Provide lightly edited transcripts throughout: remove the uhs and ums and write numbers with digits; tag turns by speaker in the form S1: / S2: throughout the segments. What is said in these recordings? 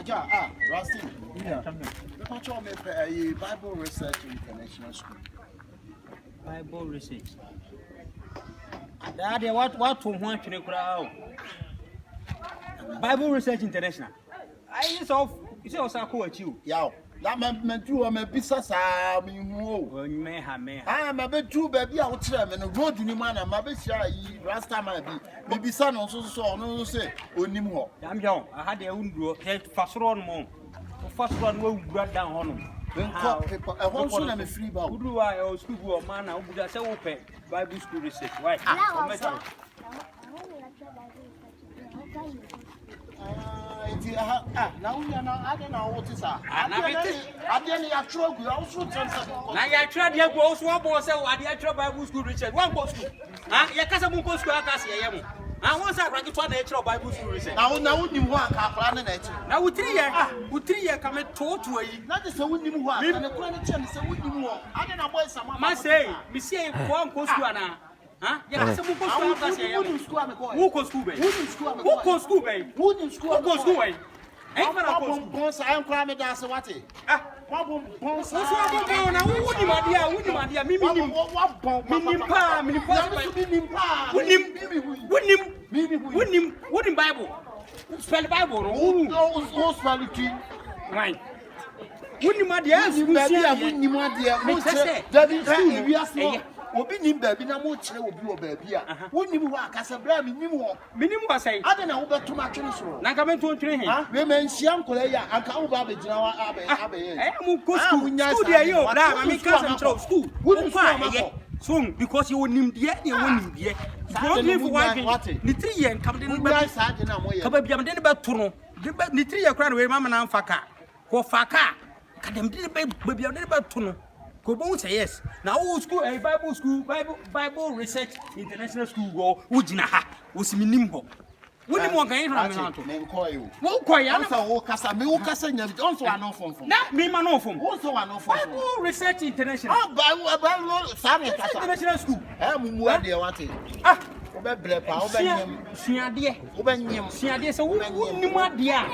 S1: Rasta. Yeah. What's your Bible Research International School?
S2: Bible Research. Daddy, what to want to know? Bible Research International. I it's also coach you.
S1: Yeah. That meant you am a business. I
S2: may have
S1: I'm a bit too baby out there and a road in man and my best Rasta might be. Maybe son also saw no say anymore.
S2: I'm young. I had their own group, fast run more. First one will grab down on them. Then cop paper. I want to have free about. Who do I or school or man? I would say open Bible school research. Why?
S1: Now we are not. I don't know what is that. I didn't actually go also.
S2: Now I tried your boss. One boss said, "I did try Bible school research. One boss school. Ah, you can't have one school. I can't see you. I want to rank it one nature Bible school research.
S1: Now you want to plan it.
S2: Now with 3 years, come and talk to you.
S1: Not the one you want. And the question is, what you want. I don't know why someone
S2: must say, Monsieur, one goes to an huh? Yes, who goes school? Who goes school? Who goes school? Who goes school?
S1: I am crying. That's what it.
S2: What's Bible? Spell Bible.
S1: Who spell it?
S2: Right. Wouldn't my dear? Wouldn't you, my dear?
S1: That is Obi ni baby na mo kire obi o baby a woni mu wa akasa bra minim wo
S2: say
S1: ade na wo beto ma twene so
S2: na ka beto twene he
S1: we menhia nkola ya anka wo ba begina wa abe
S2: mu go school dey yo bra ma me ka sem tro school wo kwa so because you nim de e wonim de go be for one ni 3 years kam de ba
S1: sa de na mo ye
S2: ka ba biam de ba to no ni 3 years kra na we mama na mfaka ko faka ka dem de ba biam de ba to no. Go say yes. Now, school, a Bible school, Bible Research International School, go, Ujinaha, was minimum. What do you want to
S1: you?
S2: What quite answer,
S1: Casa, Milcasa, and also an awful from
S2: that. Me, man, awful.
S1: Also an awful
S2: Bible Research International.
S1: Bible
S2: International School.
S1: I'm where they want it. Ah,
S2: Siadia, so what dear?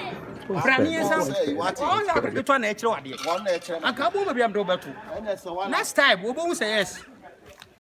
S2: Next time, we won't say yes.